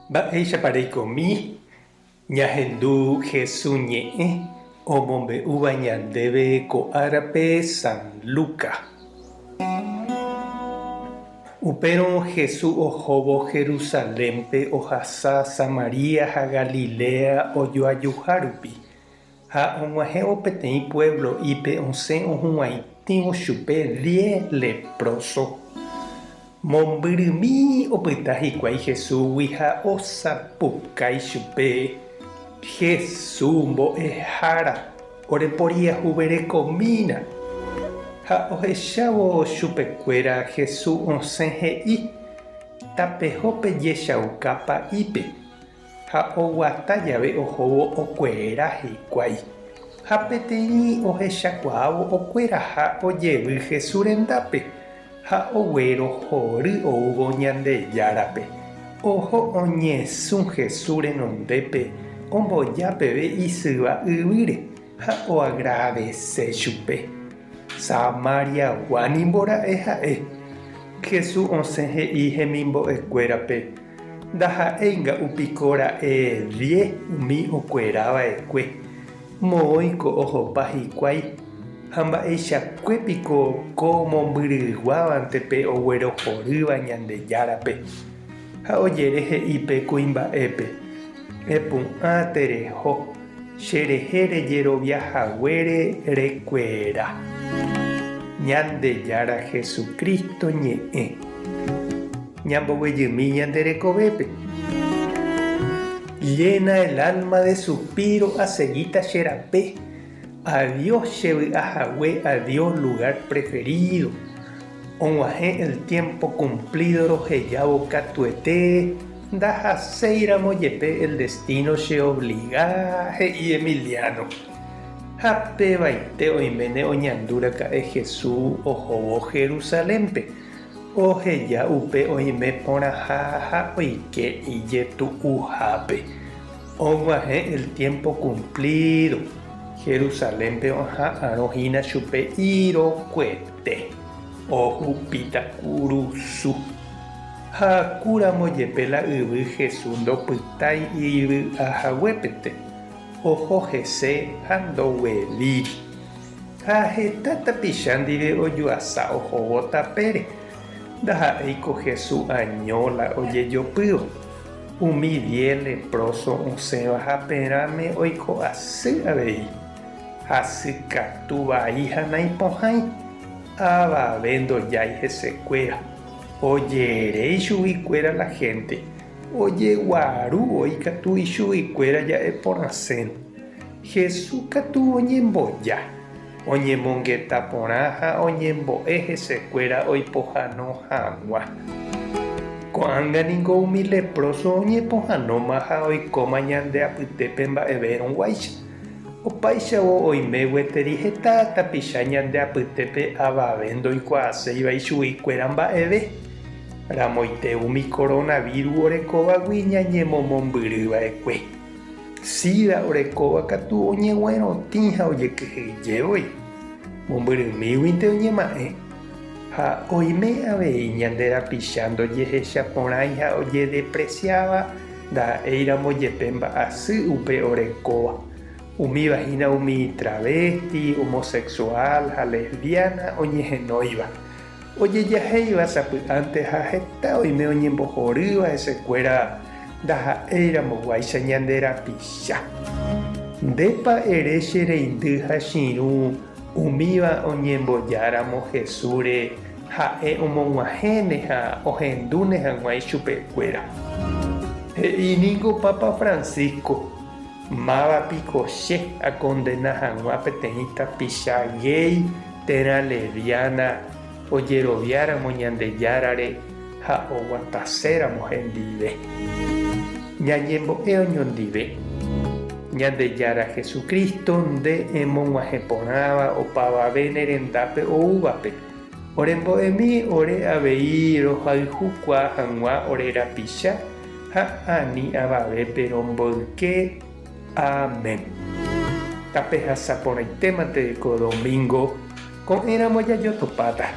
Mba'éichapareikomi ñahendu Jesús ñe'ẽ omombe'úva ñandéve ko árape San Lucas. Upérõ Jesús ohóvo Jerusalénpe ohasa Samaria ha Galilea ojoajuhárupi ha og̃uahẽvo peteĩ pueblo ípe osẽ ohuvaitĩvo chupe 10 leproso. Mombyrými opyta hikuái Jesúsgui ha osapukái chupe Jesús mbo'ehára oreporiahuverekomína. Ha ohechávo chupekuéra Jesús osẽ he'i tapeho pejechaukápa ípe ha oguata jave ohóvo okuera hikuái. Ha peteĩ ohechakuaávo okuera ha ojevy Jesús rendápe ha oguero hory oúvo Ñandejárape. Oho oñesũ Jesús renondépe ombojápeve isyva yvýre ha oagravece chupe. Samariagua nimbora'e ha'e. Jesús osẽ he'i hemimbo'ekuérape: ndaha'éinga'upikóra'e 10 umi okuerava'ekue. Moõiko ohopa hikuái ha mba'eichakuépiko ko mombyryguávantepe oguerohorýva Ñandejárape. Ha ojere he'ípe kuimba'épe: epu'ã tereho, cherehe rejeroviahaguére rekuera. Ñandejára Jesucristo ñe'ẽ ñamboguejymi ñanderekovépe. Llena el alma de suspiro a seguita cherape. Adiós chevy'ahague, adiós lugar preferido. Og̃uahẽ el tiempo cumplido rohejávo katuete. Ndahaséiramo jepe el destino cheobliga, he'i Emiliano. Ha pevaite oiméne oñandúraka'e Jesús ohóvo Jerusalénpe. Oheja upe oime porãha ha oike ijetu'uhápe. Og̃uahẽ el tiempo cumplido. Jerusalénpe oha'ãrohína chupe irokuete. Ohupíta kurusu. Ha kúramo jepe la yvy Jesús ndopytái ivy'ahaguépente. Oho hese ha ndoguevíri. Ha heta tapicha ndive ojuasa ohóvo tapére. Ndaha'éiko Jesús añóla ojejopýva. Umi 10 leproso osẽva haperãme oiko asy avei. Hasykatu vai ha naipohãi. Avave ndojái hesekuéra. Ojeréi chuguikuéra la gente. Ojeguaru oikatu ichuguikuéra ja'e porãsénu. Jesús katu oñemboja. Oñemongeta porã ha oñembo'e hesekuéra oipohãno hag̃ua. Ko'ág̃a niko umi leproso oñepohãnóma ha oikóma ñandeapytépe mba'everõguáicha. Opaichavo oime gueteri heta tapicha ñandeapytépe avave ndoikuaaséiva ichuguikuéra mba'eve. Ramoite umi coronavirus orekovagui ñañemomombyryva'ekue. Sida orekóva katu oñeguerotĩ ha ojekyhyjevoi. Mombyrymíguinte oñema'ẽ. Ha oime avei ñanderapicha ndojehechaporãi ha ojedepreciáva nda'eíramo jepe mba'asy upe orekóva. Umívahína umi travesti, homosexual ha lesbiana oñehenóiva. Ojejahéiva sapy'ánte ha heta oime oñembohorýva hesekuéra ndaha'éiramoguáicha ñanderapicha. Ndépa ere che reindy ha chiru umíva oñembojáramo Jesúsre ha'e omog̃uahẽne ha ohendúne hag̃uái chupekuéra. He'íniko Papa Francisco: mávapiko che akondena hag̃ua peteĩ tapicha gay térã lesbiana ojeroviáramo Ñandejárare ha oguataséramo hendive. Ñañembo'e oñondive. Ñandejára Jesucristo nde emog̃uahẽporãva opavave nerendápe oúvape. Orembo'emi ore avei rohayhukua hag̃ua orerapicha ha ani avavépe romboyke. Amén. Tape hasaporãitémante ko domingo ko'ẽramo jajotopáta.